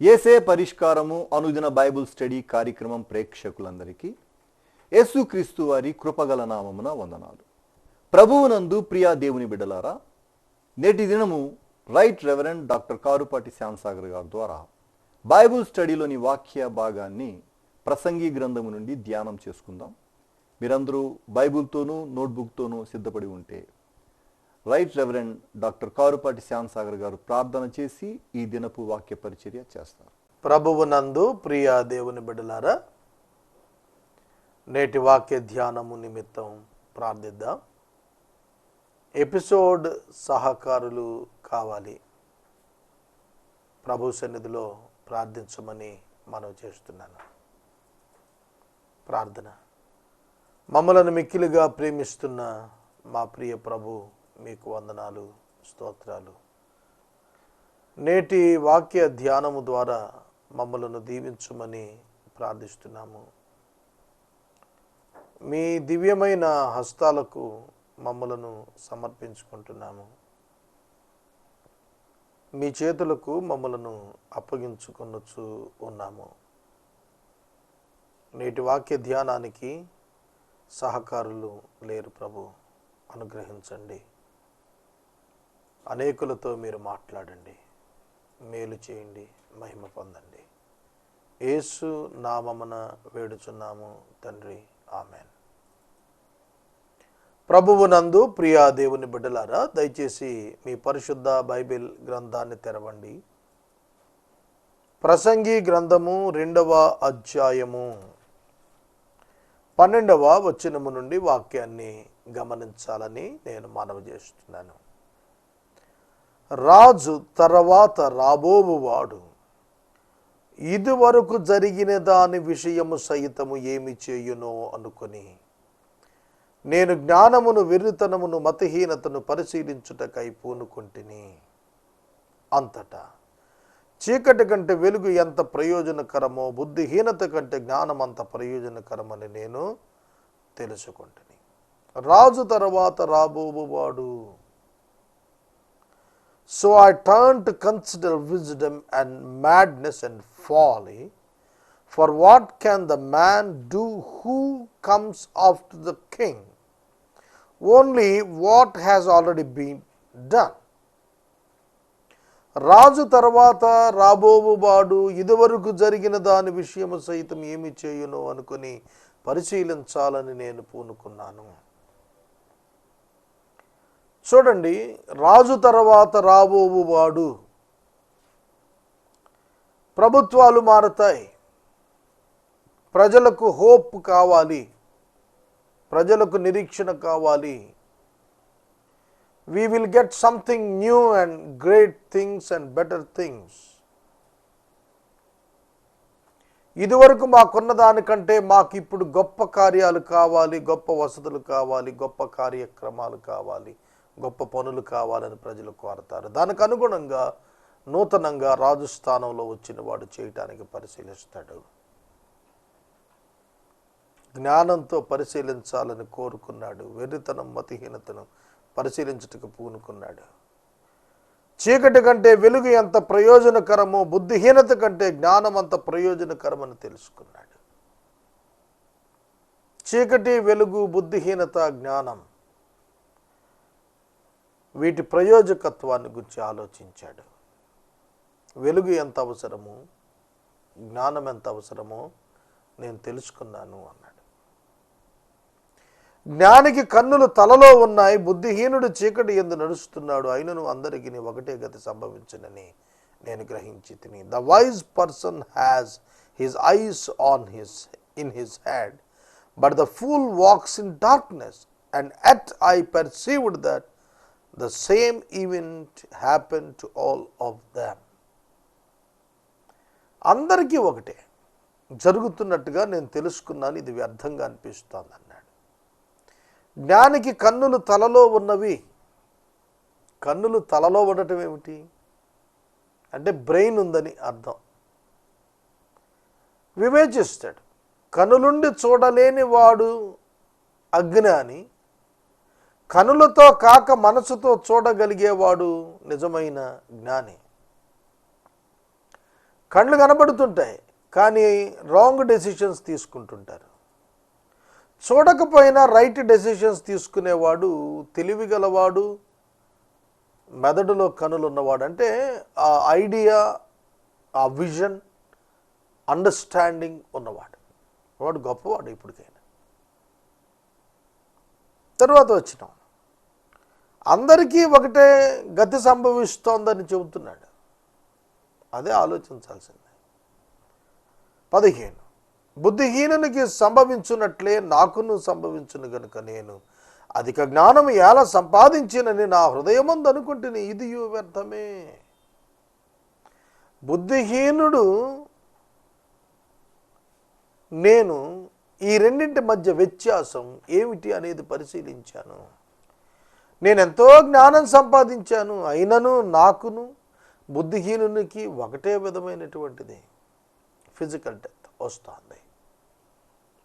యేసే పరిష్కారము అనుదిన Bible study కార్యక్రమం ప్రేక్షకులందరికీ యేసుక్రీస్తు వారి కృపగల నామమున వందనాలు. ప్రభువునందు ప్రియా దేవుని బిడ్డలారా, నేటి దినము రైట్ రెవరెండ్ డాక్టర్ కారుపాటి శ్యాంసాగర్ గారి ద్వారా బైబుల్ స్టడీలోని వాక్య భాగాన్ని ప్రసంగి గ్రంథము నుండి ధ్యానం చేసుకుందాం. మీరందరూ బైబుల్తోనూ నోట్బుక్తోనూ సిద్ధపడి ఉంటే రైట్ రెవరెండ్ డాక్టర్ కారుపాటి శ్యాంసాగర్ గారు ప్రార్థన చేసి ఈ దినపు వాక్య పరిచర్య చేస్తారు. ప్రభువునందు ప్రియా దేవుని బిడ్డలారా, నేటి వాక్య ధ్యానము నిమిత్తం ప్రార్థిద్దాం. ఎపిసోడ్ సహకారులు కావాలి, ప్రభు సన్నిధిలో ప్రార్థించమని మనవి చేస్తున్నాను. ప్రార్థన. మమ్మలను మిక్కిలిగా ప్రేమిస్తున్న మా ప్రియ ప్రభు, మీకు వందనాలు, స్తోత్రాలు. నేటి వాక్య ధ్యానము ద్వారా మమ్మలను దీవించమని ప్రార్థిస్తున్నాము. మీ దివ్యమైన హస్తాలకు మమ్మలను సమర్పించుకుంటున్నాము. మీ చేతులకు మమ్మలను అప్పగించుకొనొచ్చు ఉన్నాము. నేటి వాక్య ధ్యానానికి సహకారులు లేరు ప్రభు, అనుగ్రహించండి. అనేకులతో మీరు మాట్లాడండి, మేలు చేయండి, మహిమ పొందండి. యేసు నామమున వేడుచున్నాము తండ్రి, ఆమెన్. ప్రభువునందు ప్రియా దేవుని బిడ్డలారా, దయచేసి మీ పరిశుద్ధ బైబిల్ గ్రంథాన్ని తెరవండి. ప్రసంగి గ్రంథము 2వ అధ్యాయము 12వ వచనము నుండి వాక్యాన్ని గమనించాలని నేను మనవి చేస్తున్నాను. రాజు తర్వాత రాబోవువాడు ఇదివరకు జరిగిన దాని విషయము సహితము ఏమి చేయునో అనుకొని నేను జ్ఞానమును, వెర్రితనమును, మతిహీనతను పరిశీలించుటకై పూనుకుంటుని. అంతటా చీకటి కంటే వెలుగు ఎంత ప్రయోజనకరమో, బుద్ధిహీనత కంటే జ్ఞానం అంత ప్రయోజనకరమని నేను తెలుసుకుంటుని. రాజు తర్వాత రాబోవువాడు. So I turned to consider wisdom and madness and folly. For what can the man do who comes after the king? Only what has already been done. రాజు తర్వాత రాబోవువాడు ఇదివరకు జరిగిన దాని విషయము సైతం ఏమి చేయునో అనుకుని పరిశీలించాలని నేను పూనుకున్నాను. చూడండి, రాజు తర్వాత రాబోవువాడు. ప్రభుత్వాలు మారతాయి, ప్రజలకు హోప్ కావాలి, ప్రజలకు నిరీక్షణ కావాలి. We will get something new and great things and better things. ఇదివరకు మాకున్న దానికంటే మాకు ఇప్పుడు గొప్ప కార్యాలు కావాలి, గొప్ప వసతులు కావాలి, గొప్ప కార్యక్రమాలు కావాలి, గొప్ప పనులు కావాలని ప్రజలు కోరతారు. దానికి అనుగుణంగా నూతనంగా రాజు స్థానంలో వచ్చిన వాడు చేయటానికి పరిశీలిస్తాడు. జ్ఞానంతో పరిశీలించాలని కోరుకున్నాడు, వెర్రితనం, మతిహీనతను పరిశీలించుటకు పూనుకున్నాడు. చీకటి కంటే వెలుగు ఎంత ప్రయోజనకరమో, బుద్ధిహీనత కంటే జ్ఞానం అంత ప్రయోజనకరమని తెలుసుకున్నాడు. చీకటి, వెలుగు, బుద్ధిహీనత, జ్ఞానం, వీటి ప్రయోజకత్వాన్ని గురించి ఆలోచించాడు. వెలుగు ఎంత అవసరమో, జ్ఞానం ఎంత అవసరమో నేను తెలుసుకున్నాను అన్నాడు. జ్ఞానికి కన్నులు తలలో ఉన్నాయి, బుద్ధిహీనుడు చీకటి యందు నడుస్తున్నాడు, అయినను అందరికీ ఒకటే గతి సంభవించునని నేను గ్రహించి తిని. The wise person has his eyes in his head, but the fool walks in darkness, and at I perceived that the same event happened to all of them. అందరికీ ఒకటే జరుగుతున్నట్టుగా నేను తెలుసుకున్నాను, ఇది వ్యర్థంగా అనిపిస్తోంది అన్నాడు. జ్ఞానికి కన్నులు తలలో ఉన్నవి. కన్నులు తలలో ఉండటం ఏమిటి అంటే బ్రెయిన్ ఉందని అర్థం. వివేచిస్తాడు. కనులుండి చూడలేని వాడు అజ్ఞాని, కనులతో కాక మనసుతో చూడగలిగేవాడు నిజమైన జ్ఞాని. కళ్ళు కనబడుతుంటాయి, కానీ రాంగ్ డెసిషన్స్ తీసుకుంటుంటారు. చూడకపోయినా రైట్ డెసిషన్స్ తీసుకునేవాడు తెలివిగలవాడు, మెదడులో కనులున్నవాడు. అంటే ఆ ఐడియా, ఆ విజన్, అండర్స్టాండింగ్ ఉన్నవాడు, వాడు గొప్పవాడు ఇప్పటికైనా. తర్వాత వచ్చినాం, అందరికీ ఒకటే గతి సంభవిస్తోందని చెబుతున్నాడు. అదే ఆలోచించాల్సిందే. 15 బుద్ధిహీనునికి సంభవించున్నట్లే నాకును సంభవించును గనుక నేను అధిక జ్ఞానం ఎలా సంపాదించినని నా హృదయమందు అనుకుంటుని ఇది వ్యర్థమే. బుద్ధిహీనుడు నేను ఈ రెండింటి మధ్య వ్యత్యాసం ఏమిటి అనేది పరిశీలించాను. నేనెంతో జ్ఞానం సంపాదించాను, అయినను నాకును బుద్ధిహీనునికి ఒకటే విధమైనటువంటిది ఫిజికల్ డెత్ వస్తుంది.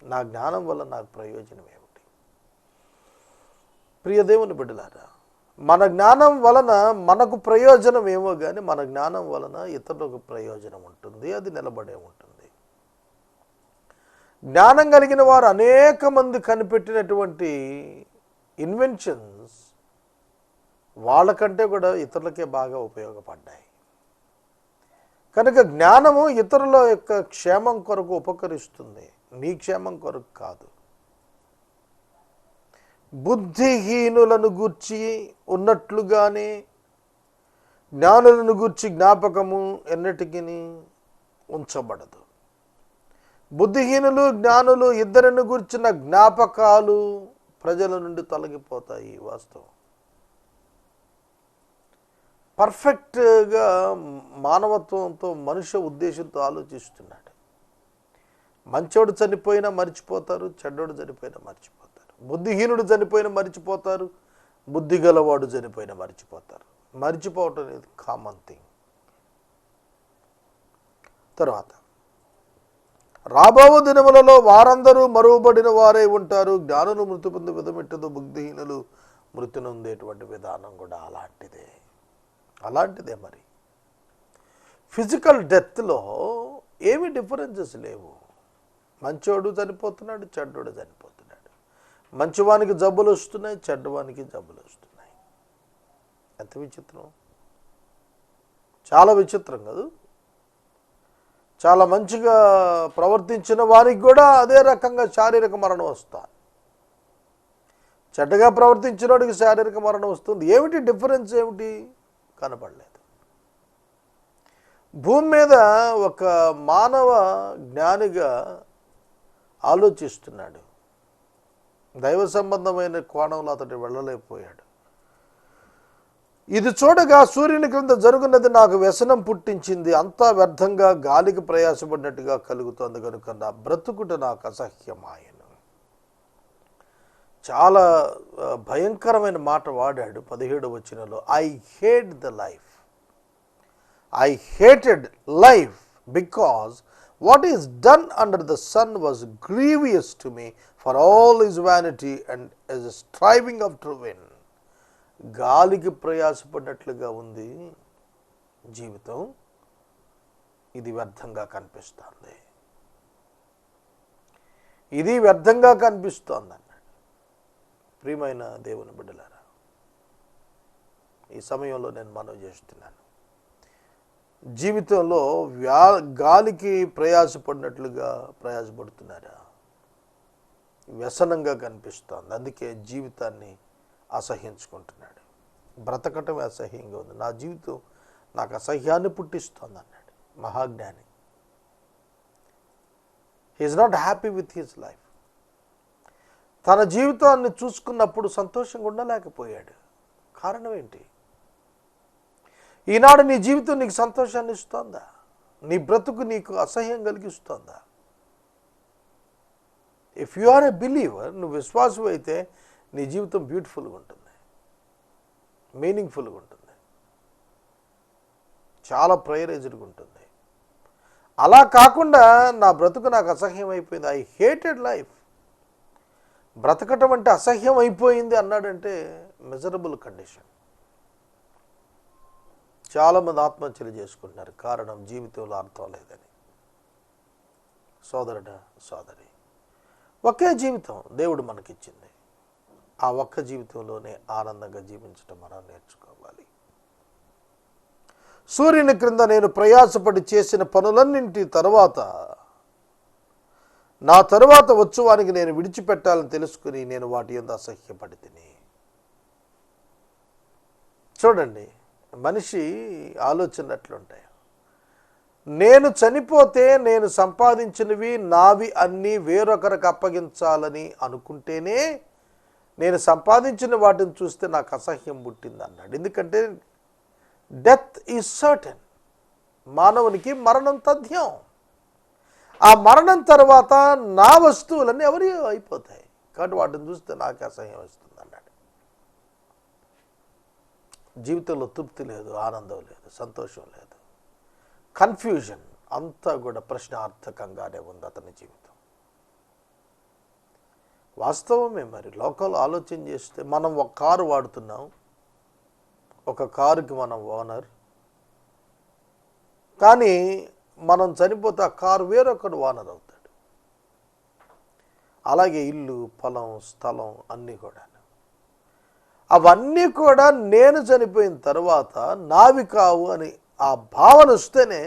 నా జ్ఞానం వల్ల నాకు ప్రయోజనం ఏమిటి? ప్రియ దేవుని బిడ్డలారా, మన జ్ఞానం వలన మనకు ప్రయోజనం ఏమో కానీ మన జ్ఞానం వలన ఇతరులకు ప్రయోజనం ఉంటుంది, అది నిలబడే ఉంటుంది. జ్ఞానం కలిగిన వారు అనేక మంది కనిపెట్టినటువంటి ఇన్వెన్షన్స్ వాళ్ళకంటే కూడా ఇతరులకే బాగా ఉపయోగపడ్డాయి. కనుక జ్ఞానము ఇతరుల యొక్క క్షేమం కొరకు ఉపకరిస్తుంది, నీ క్షేమం కొరకు కాదు. బుద్ధిహీనులను గూర్చి ఉన్నట్లుగానే జ్ఞానులను గూర్చి జ్ఞాపకము ఎన్నటికీ ఉంచబడదు. బుద్ధిహీనులు జ్ఞానులు ఇద్దరిని గూర్చిన జ్ఞాపకాలు ప్రజల నుండి తొలగిపోతాయి. వాస్తవం. పర్ఫెక్ట్గా మానవత్వంతో మనుష్య ఉద్దేశంతో ఆలోచిస్తున్నాడు. మంచోడు చనిపోయినా మర్చిపోతారు, చెడ్డోడు చనిపోయినా మర్చిపోతారు. బుద్ధిహీనుడు చనిపోయినా మర్చిపోతారు, బుద్ధి గలవాడు చనిపోయినా మర్చిపోతారు. మర్చిపోవటం అనేది కామన్ థింగ్. తర్వాత రాబో దినములలో వారందరూ మరువబడిన వారై ఉంటారు. జ్ఞానులు మృతి పొందే విధమెట్టదు, బుద్ధిహీనులు మృతి నొందేటువంటి విధానం కూడా అలాంటిదే. మరి ఫిజికల్ డెత్లో ఏమి డిఫరెన్సెస్ లేవు. మంచోడు చనిపోతున్నాడు, చెడ్డోడు చనిపోతున్నాడు. మంచివానికి జబ్బులు వస్తున్నాయి, చెడ్డవానికి జబ్బులు వస్తున్నాయి. ఎంత విచిత్రం! చాలా విచిత్రం కాదు? చాలా మంచిగా ప్రవర్తించిన వారికి కూడా అదే రకంగా శారీరక మరణం వస్తుంది. చెడ్డగా ప్రవర్తించిన వాడికి శారీరక మరణం వస్తుంది. ఏమిటి డిఫరెన్స్? ఏమిటి? కనపడలేదు. భూమి మీద ఒక మానవ జ్ఞానిగా ఆలోచిస్తున్నాడు. దైవ సంబంధమైన కోణంలో అతడు వెళ్ళలేకపోయాడు. ఇది చూడగా సూర్యుని క్రింద జరుగున్నది నాకు వ్యసనం పుట్టించింది, అంతా వ్యర్థంగా గాలికి ప్రయాసపడినట్టుగా కలుగుతోంది కనుక నా బ్రతుకుట నాకు అసహ్యమాయను. చాలా భయంకరమైన మాట వాడాడు 17వ వచనంలో. I hate the life, I hated life because what is done under the son was grievous to me, for all is vanity and is striving off to win. గాలికి ప్రయాసపడినట్లుగా ఉంది జీవితం, ఇది వ్యర్థంగా కనిపిస్తోంది, ఇది వ్యర్థంగా కనిపిస్తోంది అన్నాడు. ప్రియమైన దేవుని బిడ్డలారా, ఈ సమయంలో నేను మనవి చేస్తున్నాను, జీవితంలో గాలికి ప్రయాసపడినట్లుగా ప్రయాసపడుతున్నారా? వ్యసనంగా కనిపిస్తోంది, అందుకే జీవితాన్ని అసహ్యించుకుంటున్నాడు. బ్రతకటం అసహ్యంగా ఉంది, నా జీవితం నాకు అసహ్యాన్ని పుట్టిస్తోంది అన్నాడు మహాజ్ఞాని. He's not happy with his life. తన జీవితాన్ని చూసుకున్నప్పుడు సంతోషంగా ఉండలేకపోయాడు. కారణం ఏంటి? ఈనాడు నీ జీవితం నీకు సంతోషాన్ని ఇస్తోందా? నీ బ్రతుకు నీకు అసహ్యం కలిగిస్తోందా? If you are a believer, నువ్వు విశ్వాసం అయితే నీ జీవితం బ్యూటిఫుల్గా ఉంటుంది, మీనింగ్ఫుల్గా ఉంటుంది, చాలా ప్రైరేజ్డ్గా ఉంటుంది. అలా కాకుండా నా బ్రతుకు నాకు అసహ్యం అయిపోయింది, ఐ హేటెడ్ లైఫ్, బ్రతకటం అంటే అసహ్యం అయిపోయింది అన్నాడంటే మిజరబుల్ కండిషన్. చాలామంది ఆత్మహత్యలు చేసుకుంటున్నారు. కారణం జీవితంలో అర్థం లేదని. సోదరుడా, సోదరి, ఒకే జీవితం దేవుడు మనకిచ్చింది. ఆ ఒక్క జీవితంలోనే ఆనందంగా జీవించడం మనం నేర్చుకోవాలి. సూర్యుని క్రింద నేను ప్రయాసపడి చేసిన పనులన్నింటి తరువాత నా తరువాత వచ్చువానికి నేను విడిచిపెట్టాలని తెలుసుకుని నేను వాటి యందు అసహ్యపడి తిని. చూడండి, మనిషి ఆలోచనలు ఎట్లుంటాయి. నేను చనిపోతే నేను సంపాదించినవి నావి అన్నీ వేరొకరికి అప్పగించాలని అనుకుంటేనే నేను సంపాదించిన వాటిని చూస్తే నాకు అసహ్యం పుట్టింది అన్నాడు. ఎందుకంటే డెత్ ఈజ్ సర్టెన్. మానవునికి మరణం తథ్యం. ఆ మరణం తర్వాత నా వస్తువులన్నీ ఎవరి అయిపోతాయి. కాబట్టి వాటిని చూస్తే నాకు అసహ్యం వస్తుంది అన్నాడు. జీవితంలో తృప్తి లేదు, ఆనందం లేదు, సంతోషం లేదు, కన్ఫ్యూజన్, అంతా కూడా ప్రశ్నార్థకంగానే ఉంది అతని జీవితం. వాస్తవమే. మరి లోకంలో ఆలోచన చేస్తే మనం ఒక కారు వాడుతున్నాం, ఒక కారుకి మనం ఓనర్, కానీ మనం చనిపోతే ఆ కారు వేరొకడు ఓనర్ అవుతాడు. అలాగే ఇల్లు, పొలం, స్థలం అన్నీ కూడా, అవన్నీ కూడా నేను చనిపోయిన తర్వాత నావి కావు అని ఆ భావన వస్తేనే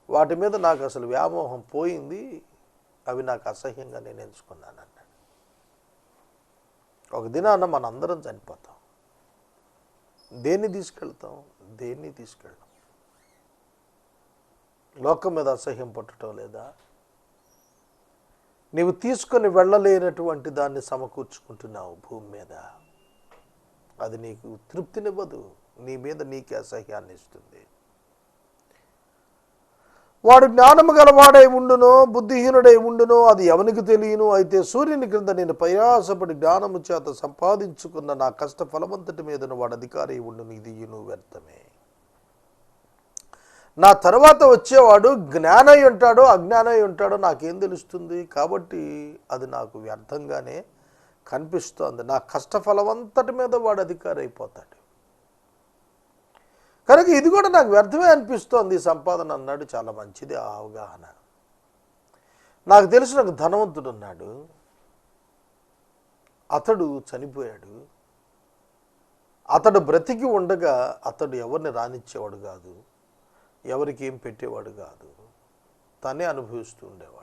వాటి మీద నాకు అసలు వ్యామోహం పోయింది, అవి నాకు అసహ్యంగా నేను ఎంచుకున్నాను అన్నాడు. ఒక దినాన మన అందరం చనిపోతాం. దేన్ని తీసుకెళ్తాం? దేన్ని తీసుకెళ్తాం? లోకం మీద అసహ్యం పట్టడం లేదా? నీవు తీసుకొని వెళ్ళలేనటువంటి దాన్ని సమకూర్చుకుంటున్నావు భూమి మీద. అది నీకు తృప్తినివ్వదు, నీ మీద నీకే అసహ్యాన్ని ఇస్తుంది. వాడు జ్ఞానము గలవాడై ఉండునో బుద్ధిహీనుడై ఉండునో అది ఎవనికి తెలియను. అయితే సూర్యుని క్రింద నేను ప్రయాసపడి జ్ఞానము చేత సంపాదించుకున్న నా కష్ట ఫలమంతటి మీదను వాడు అధికారి ఉండును, ఇది వ్యర్థమే. నా తర్వాత వచ్చేవాడు జ్ఞానై ఉంటాడో అజ్ఞానై ఉంటాడో నాకేం తెలుస్తుంది. కాబట్టి అది నాకు వ్యర్థంగానే కనిపిస్తోంది. నా కష్టఫలమంతటి మీద వాడు అధికారి అయిపోతాడు. కనుక ఇది కూడా నాకు వ్యర్థమే అనిపిస్తోంది ఈ సంపాదన అన్నాడు. చాలా మంచిది ఆ అవగాహన. నాకు తెలిసిన ఒక ధనవంతుడు ఉన్నాడు. అతడు చనిపోయాడు. అతడు బ్రతికి ఉండగా అతడు ఎవరిని రానిచ్చేవాడు కాదు, ఎవరికి ఏం పెట్టేవాడు కాదు, తనే అనుభవిస్తూ ఉండేవాడు.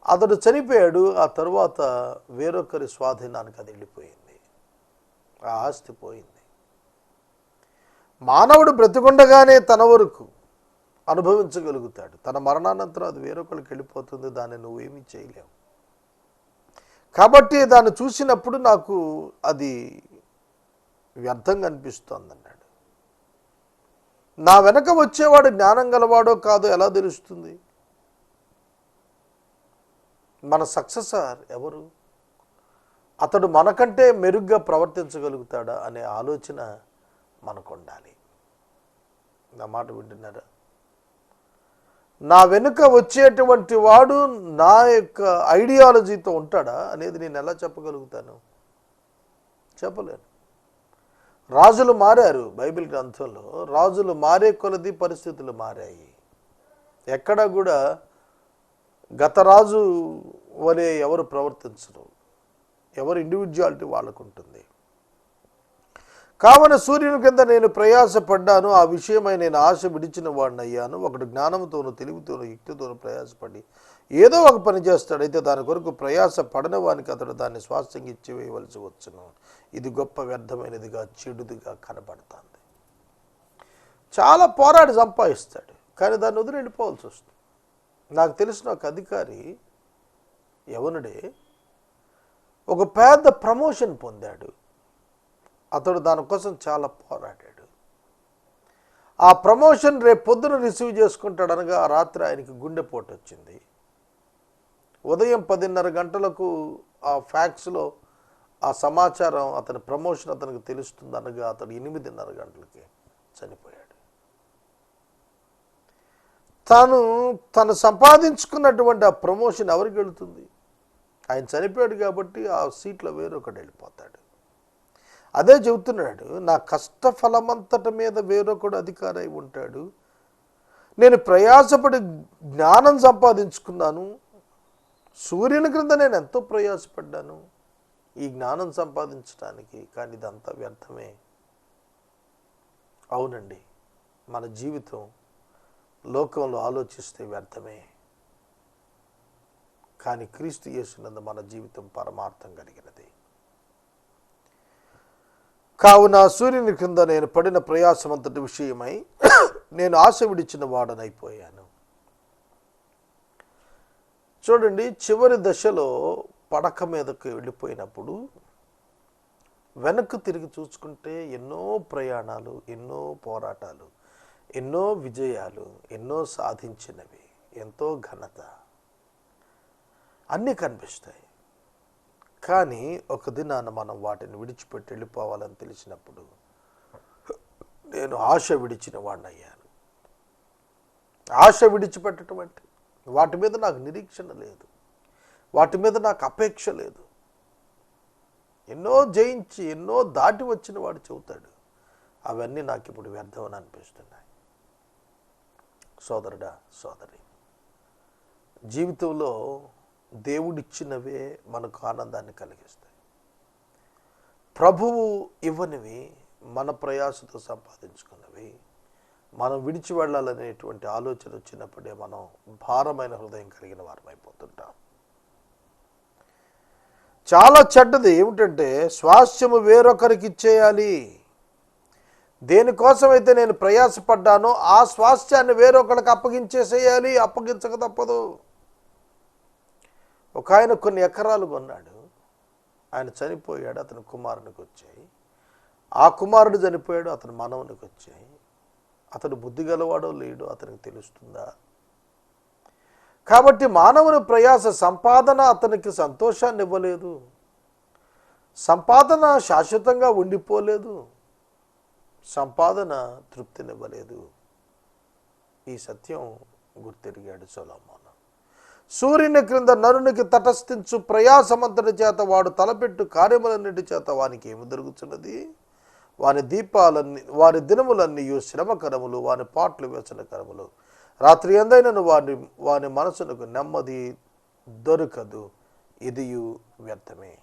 అతడు చనిపోయాడు. ఆ తరువాత వేరొకరి స్వాధీనానికి అది వెళ్ళిపోయింది, ఆ ఆస్తి పోయింది. మానవుడు బ్రతికుండగానే తన వరకు అనుభవించగలుగుతాడు. తన మరణానంతరం అది వేరొకరికి వెళ్ళిపోతుంది, దాన్ని నువ్వేమీ చేయలేవు. కాబట్టి దాన్ని చూసినప్పుడు నాకు అది వ్యర్థంగా అనిపిస్తోంది అన్నాడు. నా వెనక వచ్చేవాడు జ్ఞానం గలవాడో కాదో ఎలా తెలుస్తుంది? మన సక్సెసర్ ఎవరు? అతడు మనకంటే మెరుగ్గా ప్రవర్తించగలుగుతాడా అనే ఆలోచన మనకు ఉండాలి. నా మాట వింటున్నారా? నా వెనుక వచ్చేటువంటి వాడు నా యొక్క ఐడియాలజీతో ఉంటాడా అనేది నేను ఎలా చెప్పగలుగుతాను? చెప్పలేను. రాజులు మారారు. బైబిల్ గ్రంథంలో రాజులు మారే కొలది పరిస్థితులు మారాయి. ఎక్కడ కూడా గత రాజు వలె ఎవరు ప్రవర్తించరు. ఎవరు ఇండివిజువాలిటీ వాళ్ళకు ఉంటుంది. కావున సూర్యుని కింద నేను ప్రయాసపడ్డాను, ఆ విషయమై నేను ఆశ విడిచిన వాడిని అయ్యాను. ఒకడు జ్ఞానంతోనూ తెలివితోనూ యుక్తితోనూ ప్రయాసపడి ఏదో ఒక పని చేస్తాడు. అయితే దాని కొరకు ప్రయాస పడని వానికి అతడు దాన్ని స్వాస్థ్యంగా ఇచ్చివేయవలసి వచ్చును. ఇది గొప్ప వ్యర్థమైనదిగా చెడుదిగా కనబడుతుంది. చాలా పోరాడి సంపాదిస్తాడు, కానీ దాన్ని వదిలి వెళ్ళిపోవాల్సి వస్తుంది. నాకు తెలిసిన ఒక అధికారి యవనుడే ఒక పెద్ద ప్రమోషన్ పొందాడు. అతడు దానికోసం చాలా పోరాడాడు. ఆ ప్రమోషన్ రేపు పొద్దున రిసీవ్ చేసుకుంటాడు అనగా ఆ రాత్రి ఆయనకి గుండెపోటు వచ్చింది. ఉదయం 10:30 గంటలకు ఆ ఫ్యాక్స్లో ఆ సమాచారం అతని ప్రమోషన్ అతనికి తెలుస్తుంది అనగా అతడు 8:30 గంటలకి చనిపోయాడు. తను సంపాదించుకున్నటువంటి ఆ ప్రమోషన్ ఎవరికి వెళుతుంది? ఆయన చనిపోయాడు కాబట్టి ఆ సీట్లో వేరొకటి వెళ్ళిపోతాడు. అదే చెబుతున్నాడు, నా కష్టఫలమంతటి మీద వేరొకడు అధికారై ఉంటాడు. నేను ప్రయాసపడి జ్ఞానం సంపాదించుకున్నాను. సూర్యుని క్రింద నేను ఎంతో ప్రయాసపడ్డాను ఈ జ్ఞానం సంపాదించడానికి, కానీ ఇదంతా వ్యర్థమే. అవునండి, మన జీవితం లోకంలో ఆలోచిస్తే వ్యర్థమే, కానీ క్రీస్తు యేసునందు మన జీవితం పరమార్థం కలిగినది. కావున సూర్యుని క్రింద నేను పడిన ప్రయాసమంతటి విషయమై నేను ఆశ విడిచిన వాడనైపోయాను. చూడండి, చివరి దశలో పడక మీదకు వెళ్ళిపోయినప్పుడు వెనక్కు తిరిగి చూసుకుంటే ఎన్నో ప్రయాణాలు, ఎన్నో పోరాటాలు, ఎన్నో విజయాలు, ఎన్నో సాధించినవి, ఎంతో ఘనత అన్నీ కనిపిస్తాయి. కానీ ఒక దినాన మనం వాటిని విడిచిపెట్టి వెళ్ళిపోవాలని తెలిసినప్పుడు నేను ఆశ విడిచిన వాడిని అయ్యాను. ఆశ విడిచిపెట్టడం అంటే వాటి మీద నాకు నిరీక్షణ లేదు, వాటి మీద నాకు అపేక్ష లేదు. ఎన్నో జయించి ఎన్నో దాటి వచ్చిన వాడు చెబుతాడు, అవన్నీ నాకు ఇప్పుడు వ్యర్థమని అనిపిస్తున్నాయి. సోదరుడా, సోదరి, జీవితంలో దేవుడిచ్చినవే మనకు ఆనందాన్ని కలిగిస్తాయి. ప్రభువు ఇవ్వనివి, మన ప్రయాసతో సంపాదించుకున్నవి మనం విడిచి వెళ్ళాలనేటువంటి ఆలోచన వచ్చినప్పుడే మనం భారమైన హృదయం కలిగిన వారం అయిపోతుంటాం. చాలా చెడ్డది ఏమిటంటే, స్వాస్థ్యము వేరొకరికి ఇచ్చేయాలి. దేనికోసమైతే నేను ప్రయాసపడ్డానో ఆ స్వాస్థ్యాన్ని వేరొకరికి అప్పగించేసేయాలి. అప్పగించక తప్పదు. ఒక ఆయన కొన్ని ఎకరాలు కొన్నాడు, ఆయన చనిపోయాడు, అతని కుమారునికి వచ్చాయి. ఆ కుమారుడు చనిపోయాడు, అతని మనవనికి వచ్చాయి. అతడు బుద్ధి గలవాడో లేడో అతనికి తెలుస్తుందా? కాబట్టి మానవుని ప్రయాస, సంపాదన అతనికి సంతోషాన్ని ఇవ్వలేదు, సంపాదన శాశ్వతంగా ఉండిపోలేదు, సంపాదన తృప్తినివ్వలేదు. ఈ సత్యం గుర్తెరిగాడు సొలొమోను. సూర్యుని క్రింద నరునికి తటస్థించు ప్రయాసమంతటి చేత వాడు తలపెట్టు కార్యములన్నిటి చేత వానికి ఏమి దొరుకుతున్నది? వాని దీపాలన్నీ, వారి దినములన్నీ శ్రమకరములు, వాని పాటలు వ్యసనకరములు. రాత్రి ఎందైనను వాని మనసునకు నెమ్మది దొరకదు, ఇదియు వ్యర్థమే.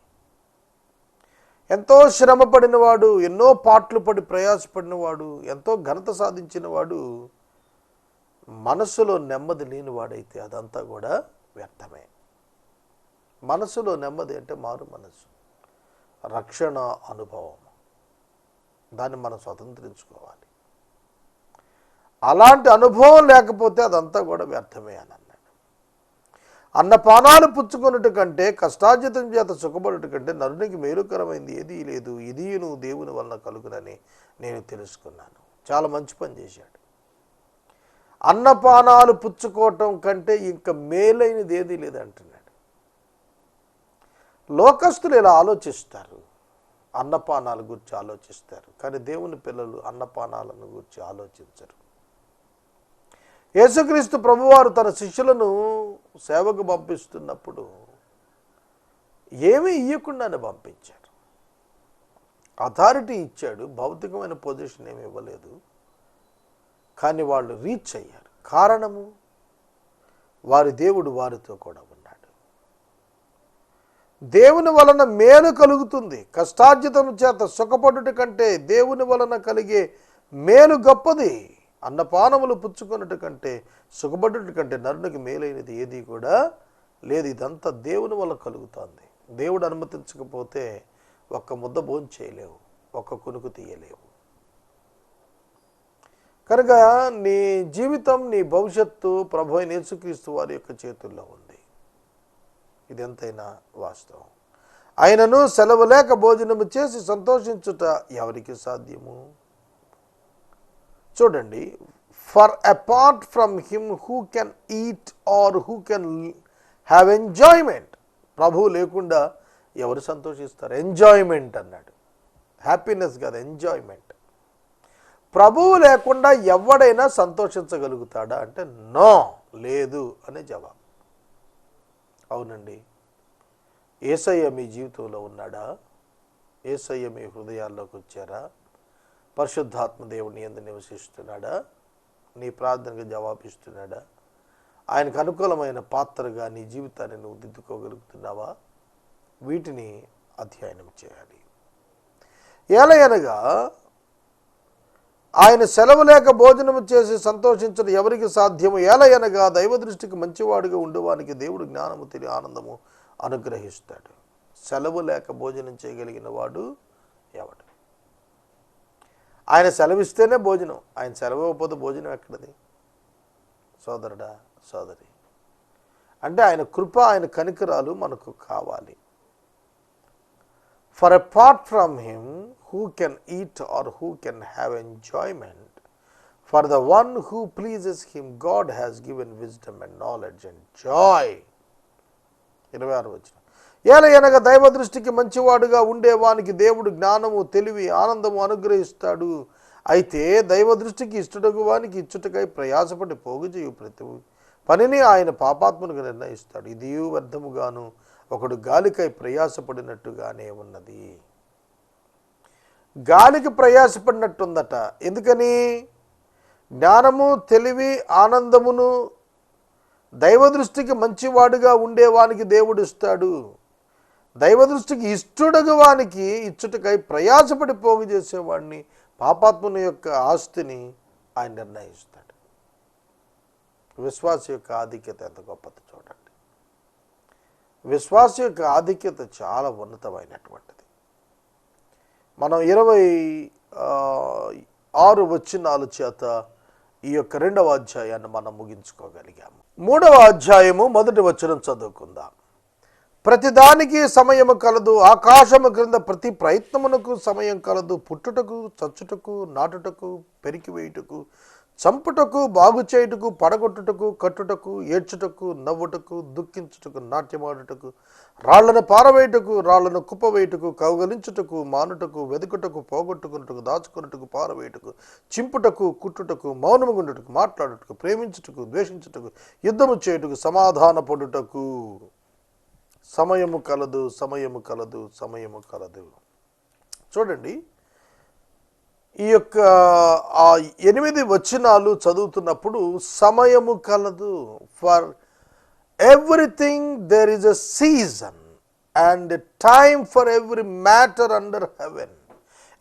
ఎంతో శ్రమ పడినవాడు, ఎన్నో పాటలు పడి ప్రయాసపడినవాడు, ఎంతో ఘనత సాధించినవాడు మనసులో నెమ్మది లేనివాడైతే అదంతా కూడా వ్యర్థమే. మనసులో నెమ్మది అంటే మారు మనసు, రక్షణ అనుభవం, దాన్ని మనం స్వతంత్రించుకోవాలి. అలాంటి అనుభవం లేకపోతే అదంతా కూడా వ్యర్థమే అని అన్నాడు. అన్నపానాలు పుచ్చుకొనుట కంటే, కష్టార్జితం చేత సుఖపడుట కంటే నరునికి మేలుకరమైంది ఏదీ లేదు, ఇది నువ్వు దేవుని వలన కలుగునని నేను తెలుసుకున్నాను. చాలా మంచి పని చేశాడు. అన్నపానాలు పుచ్చుకోవటం కంటే ఇంకా మేలైనది ఏదీ లేదంటున్నాడు. లోకస్తులు ఇలా ఆలోచిస్తారు, అన్నపానాల గురించి ఆలోచిస్తారు, కానీ దేవుని పిల్లలు అన్నపానాలను గురించి ఆలోచించరు. యేసుక్రీస్తు ప్రభువారు తన శిష్యులను సేవకు పంపిస్తున్నప్పుడు ఏమీ ఇవ్వకుండానే పంపించారు. అథారిటీ ఇచ్చాడు, భౌతికమైన పొజిషన్ ఏమి ఇవ్వలేదు, కానీ వాళ్ళు రీచ్ అయ్యారు. కారణము, వారి దేవుడు వారితో కూడా ఉన్నాడు. దేవుని వలన మేలు కలుగుతుంది. కష్టార్జితం చేత సుఖపడుట కంటే దేవుని వలన కలిగే మేలు గొప్పది. అన్నపానములు పుచ్చుకొనుట కంటే, సుఖపడుట కంటే నరునికి మేలైనది ఏది కూడా లేదు. ఇదంతా దేవుని వల్ల కలుగుతుంది. దేవుడు అనుమతించకపోతే ఒక్క ముద్ద భోజనం చేయలేవు, ఒక్క కునుకు తీయలేవు. కనుక నీ జీవితం, నీ భవిష్యత్తు ప్రభు అయిన యేసుక్రీస్తు వారి యొక్క చేతుల్లో ఉంది. ఇది ఎంతైనా వాస్తవం. ఆయనను సెలవు లేక భోజనము చేసి సంతోషించుట ఎవరికి సాధ్యము? చూడండి, for apart from him who can eat or who can have enjoyment. ప్రభువు లేకుండా ఎవరు సంతోషిస్తారు? ఎంజాయ్మెంట్ అన్నాడు, హ్యాపీనెస్ కాదు, ఎంజాయ్మెంట్. ప్రభువు లేకుండా ఎవడైనా సంతోషించగలుగుతాడా అంటే నో, లేదు అనే జవాబు. అవునండి, యేసయ్య మీ జీవితంలో ఉన్నాడా? యేసయ్య మీ హృదయాల్లోకి వచ్చారా? పరిశుద్ధాత్మ దేవుని యందు నివసిస్తున్నాడా? నీ ప్రార్థనకు జవాబిస్తున్నాడా? ఆయనకు అనుకూలమైన పాత్రగా నీ జీవితాన్ని నువ్వు దిద్దుకోగలుగుతున్నావా? వీటిని అధ్యయనం చేయాలి. ఏలయనగా ఆయన సెలవు లేక భోజనము చేసి సంతోషించడం ఎవరికి సాధ్యము? ఏలయనగా దైవ దృష్టికి మంచివాడుగా ఉండేవానికి దేవుడు జ్ఞానము తెలియ ఆనందము అనుగ్రహిస్తాడు. సెలవు లేక భోజనం చేయగలిగిన వాడు ఎవడు? ఆయన సెలవిస్తేనే భోజనం. ఆయన సెలవు ఇవ్వకపోతే భోజనం ఎక్కడది? సోదరుడా, సోదరి, అంటే ఆయన కృప, ఆయన కనికరాలు మనకు కావాలి. For apart from him, who can eat or who can have enjoyment? For the one who pleases him, God has given wisdom and knowledge and joy. 26వ వచనం. ఏలయనగా దైవ దృష్టికి మంచివాడుగా ఉండేవానికి దేవుడు జ్ఞానము, తెలివి, ఆనందము అనుగ్రహిస్తాడు. అయితే దైవ దృష్టికి ఇష్టడగు వానికి ఇచ్చుటకై ప్రయాసపడి పోగుచేయు ప్రతి పనిని ఆయన పాపాత్మునిగా నిర్ణయిస్తాడు. ఇది వ్యర్థముగాను ఒకడు గాలికై ప్రయాసపడినట్టుగానే ఉన్నది. గాలికి ప్రయాసపడినట్టుందట. ఎందుకని? జ్ఞానము, తెలివి, ఆనందమును దైవ దృష్టికి మంచివాడుగా ఉండేవానికి దేవుడు ఇస్తాడు. దైవ దృష్టికి ఇష్టడగు వానికి ఇచ్చుటకై ప్రయాసపడి పోగు చేసేవాడిని, పాపాత్ముని యొక్క ఆస్తిని ఆయన నిర్ణయిస్తాడు. విశ్వాస యొక్క ఆధిక్యత ఎంత గొప్పది చూడండి. విశ్వాస యొక్క ఆధిక్యత చాలా ఉన్నతమైనటువంటిది. మనం 26 వచనాల చేత ఈ యొక్క 2వ అధ్యాయాన్ని మనం ముగించుకోగలిగాము. 3వ అధ్యాయము 1వ వచనం చదువుకుందాం. ప్రతిదానికి సమయము కలదు, ఆకాశము క్రింద ప్రతి ప్రయత్నమునకు సమయం కలదు. పుట్టుటకు, చచ్చుటకు, నాటుటకు, పెరికివేయుటకు, చంపుటకు, బాగు చేయుటకు, పడగొట్టుటకు, కట్టుటకు, ఏడ్చుటకు, నవ్వుటకు, దుఃఖించుటకు, నాట్యమాడుటకు, రాళ్లను పారవేయుటకు, రాళ్లను కుప్పవేయుటకు, కౌగలించుటకు, మానుటకు, వెదుకుటకు, పోగొట్టుకున్నటకు, దాచుకున్నటకు, పారవేయుటకు, చింపుటకు, కుట్టుటకు, మౌనముగుండుటకు, మాట్లాడుటకు, ప్రేమించుటకు, ద్వేషించుటకు, యుద్ధము చేయుటకు, సమాధాన పడుటకు సమయము కలదు, సమయము కలదు, సమయము కలదు. చూడండి, ఈ యొక్క 8 వచనాలు చదువుతున్నప్పుడు సమయము కలదు. For everything there is a season and a time for every matter under heaven.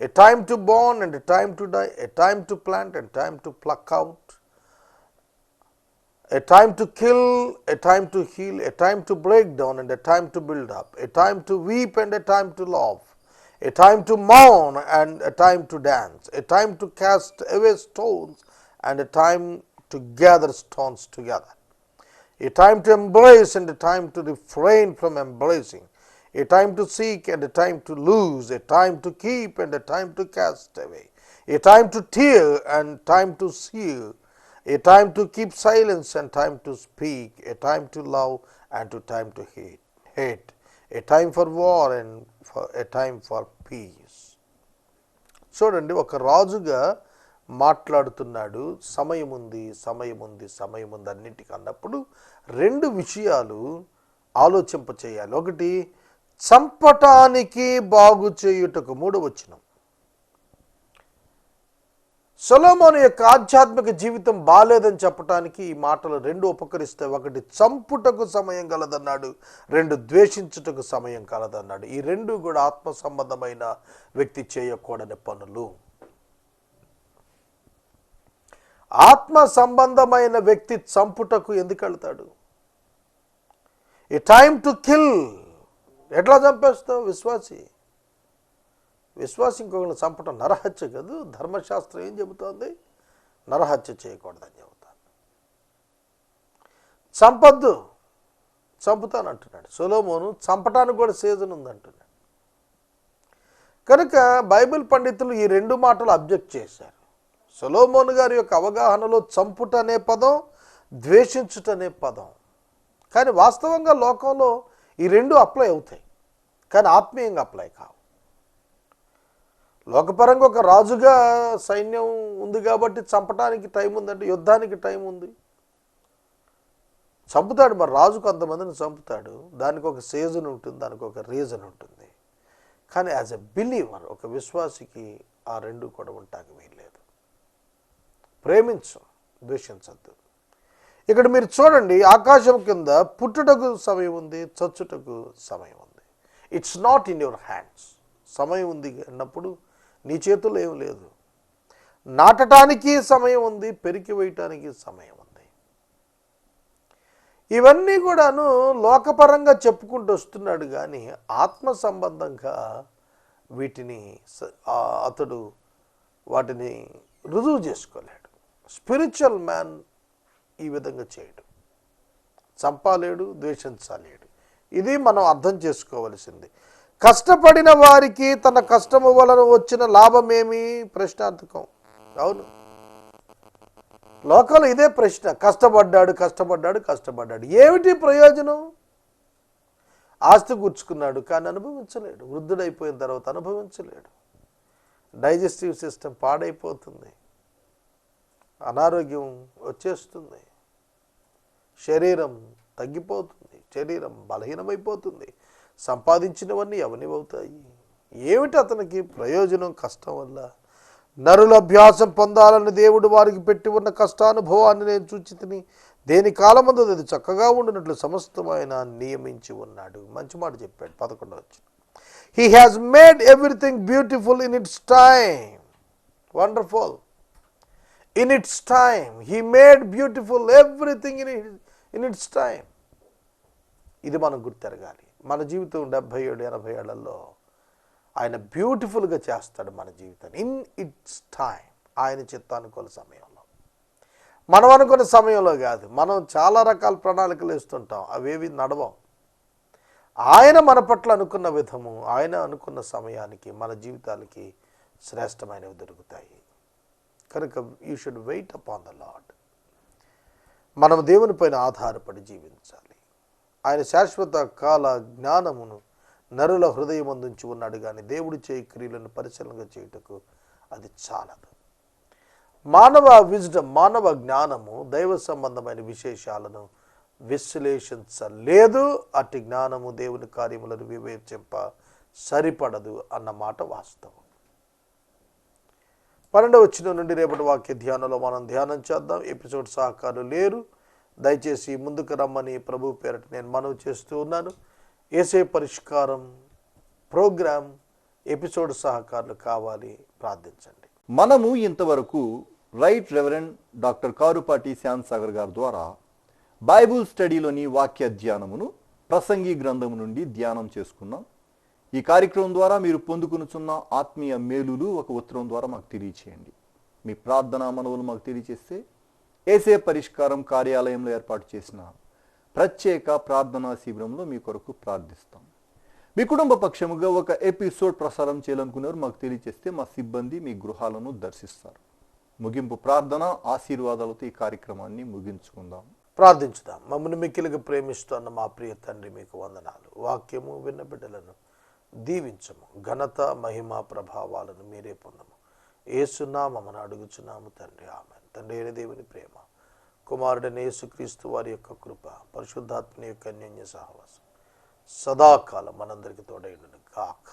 A time to born and a time to die, a time to plant and time to pluck out, a time to kill, a time to heal, a time to break down and a time to build up, a time to weep and a time to laugh, a time to mourn and a time to dance, a time to cast away stones and a time to gather stones together, a time to embrace and a time to refrain from embracing, a time to seek and a time to lose, a time to keep and a time to cast away, a time to tear and time to seal, a time to keep silence and time to speak, a time to love and a time to hate, a time for war and a time for peace. చూడండి, ఒక రాజుగా మాట్లాడుతున్నాడు. సమయం ఉంది, సమయం ఉంది, సమయం ఉంది అన్నింటికి అన్నప్పుడు 2 విషయాలు ఆలోచింప చేయాలి. ఒకటి, చంపటానికి, బాగు చేయుటకు. 3వ వచనం. సొలొమోను యొక్క ఆధ్యాత్మిక జీవితం బాలేదని చెప్పడానికి ఈ మాటలు 2 ఉపకరిస్తాయి. ఒకటి, చంపుటకు సమయం కలదన్నాడు. 2, ద్వేషించుటకు సమయం కలదన్నాడు. ఈ 2 కూడా ఆత్మ సంబంధమైన వ్యక్తి చేయకూడని పనులు. ఆత్మ సంబంధమైన వ్యక్తి చంపుటకు ఎందుకు వెళ్తాడు? ఏ టైమ్ టు కిల్. ఎట్లా చంపేస్తావు? విశ్వాసి ఇంకొకరిని చంపటం నరహత్య కాదు. ధర్మశాస్త్రం ఏం చెబుతోంది? నరహత్య చేయకూడదని చెబుతాను. చంపొద్దు, చంపుతానంటున్నాడు. సొలొమోను చంపటానికి కూడా సీజన్ ఉందంటున్నాడు. కనుక బైబిల్ పండితులు ఈ 2 మాటలు అబ్జెక్ట్ చేశారు. సొలొమోను గారి యొక్క అవగాహనలో చంపుట అనే పదం, ద్వేషించుట అనే పదం. కానీ వాస్తవంగా లోకంలో ఈ 2 అప్లై అవుతాయి, కానీ ఆత్మీయంగా అప్లై కావు. లోకపరంగా ఒక రాజుగా సైన్యం ఉంది కాబట్టి చంపటానికి టైం ఉందంటే, యుద్ధానికి టైం ఉంది, చంపుతాడు. మరి రాజు కొంతమందిని చంపుతాడు, దానికి ఒక సీజన్ ఉంటుంది, దానికి ఒక రీజన్ ఉంటుంది. కానీ యాజ్ ఎ బిలీవర్, ఒక విశ్వాసికి ఆ రెండు కూడా ఉంటాకి వీల్లేదు. ప్రేమించు, ద్వేషించద్దు. ఇక్కడ మీరు చూడండి, ఆకాశం కింద పుట్టుటకు సమయం ఉంది, చచ్చుటకు సమయం ఉంది. It's not in your hands. సమయం ఉంది అన్నప్పుడు నీ చేతుల్లో ఏం లేదు. నాటడానికి సమయం ఉంది, పెరికి వేయటానికి సమయం ఉంది. ఇవన్నీ కూడాను లోకపరంగా చెప్పుకుంటూ వస్తున్నాడు, కానీ ఆత్మ సంబంధంగా వీటిని అతడు వాటిని రుజువు చేసుకోలేడు. స్పిరిచువల్ మ్యాన్ ఈ విధంగా చేయడు. చంపాలేడు, ద్వేషించలేడు. ఇది మనం అర్థం చేసుకోవలసింది. కష్టపడిన వారికి తన కష్టము వలన వచ్చిన లాభమేమి? ప్రశ్నార్థకం. అవును, లోకంలో ఇదే ప్రశ్న. కష్టపడ్డాడు కష్టపడ్డాడు కష్టపడ్డాడు, ఏమిటి ప్రయోజనం? ఆస్తి కూర్చుకున్నాడు కానీ అనుభవించలేడు. వృద్ధుడైపోయిన తర్వాత అనుభవించలేడు. డైజెస్టివ్ సిస్టమ్ పాడైపోతుంది, అనారోగ్యం వచ్చేస్తుంది, శరీరం తగ్గిపోతుంది, శరీరం బలహీనమైపోతుంది. సంపాదించినవన్నీ ఎవనివవుతాయి? ఏమిటి అతనికి ప్రయోజనం కష్టం వల్ల? నరుల అభ్యాసం పొందాలని దేవుడు వారికి పెట్టి ఉన్న కష్టానుభవాన్ని నేను చూచితిని. దేని కాలమందు అది చక్కగా ఉండినట్లు సమస్తం ఆయన నియమించి ఉన్నాడు. మంచి మాట చెప్పాడు 11వ వచనం. He has made everything beautiful in its time. Wonderful. In its time. He made beautiful everything in its time. ఇది మనం గుర్తెరగాలి. మన జీవితం 77-80 ఏళ్లలో ఆయన బ్యూటిఫుల్గా చేస్తాడు మన జీవితాన్ని. ఇన్ ఇట్స్ టైం, ఆయన చిత్తానుకూల సమయంలో. మనం అనుకున్న సమయంలో కాదు. మనం చాలా రకాల ప్రణాళికలు వేస్తుంటాం, అవేవి నడవం. ఆయన మన పట్ల అనుకున్న విధము, ఆయన అనుకున్న సమయానికి మన జీవితాలకి శ్రేష్టమైనవి దొరుకుతాయి. కనుక you should wait upon the Lord. మనం దేవుని పైన ఆధారపడి జీవించాలి. ఆయన శాశ్వత కాల జ్ఞానమును నరుల హృదయం అందించి ఉన్నాడు, కానీ దేవుడి చేయి క్రియలను పరిశీలనగా చేయుటకు అది చాలదు. మానవ విజ్డమ్, మానవ జ్ఞానము దైవ సంబంధమైన విశేషాలను విశ్లేషించలేదు. అట్టి జ్ఞానము దేవుని కార్యములను వివేచింప సరిపడదు అన్న మాట వాస్తవం. 12వ వచనం నుండి రేపటి వాక్య ధ్యానంలో మనం ధ్యానం చేద్దాం. ఎపిసోడ్ సహకారులు లేరు, దయచేసి ముందుకు రమ్మని ప్రభు పేరట నేను మనవి చేస్తూ ఉన్నాను. యేసే పరిష్కారం ప్రోగ్రాం ఎపిసోడ్ సహకారులు కావాలి, ప్రార్థించండి. మనము ఇంతవరకు right reverend doctor Karupati Shyam Sagar గారి ద్వారా బైబుల్ స్టడీలోని వాక్య ధ్యానమును ప్రసంగి గ్రంథము నుండి ధ్యానం చేసుకున్నాం. ఈ కార్యక్రమం ద్వారా మీరు పొందుకునుచున్న ఆత్మీయ మేలులు ఒక ఉత్తరం ద్వారా మాకు తెలియచేయండి. మీ ప్రార్థనా మనవులు మాకు తెలియచేస్తే యేసే పరిష్కారం కార్యాలయంలో ఏర్పాటు చేసిన ప్రత్యేక ప్రార్థనా శిబిరంలో మీ కొరకు ప్రార్థిస్తాం. మీ కుటుంబ పక్షముగా ఒక ఎపిసోడ్ ప్రసారం చేయాలనుకునేవారు మాకు తెలియచేస్తే మా సిబ్బంది మీ గృహాలను దర్శిస్తారు. ముగింపు ప్రార్థన ఆశీర్వాదాలతో ఈ కార్యక్రమాన్ని ముగించుకుందాం. ప్రార్థించుదాం. మమ్మల్ని మిక్కిలిగా ప్రేమిస్తున్న మా ప్రియ తండ్రి, మీకు వందనాలు. వాక్యము విన్న బిడ్డలను దీవించము. ఘనత మహిమ ప్రభావాలను మీరే పొందము. యేసునామమున అడుగుచున్నాము తండ్రి, ఆమేన్. తండ్రి అయిన దేవుని ప్రేమ, కుమారుడైన యేసుక్రీస్తు వారి యొక్క కృప, పరిశుద్ధాత్మని యొక్క అన్యోన్య సహవాసం సదాకాలం మనందరికీ తోడైండును గాక.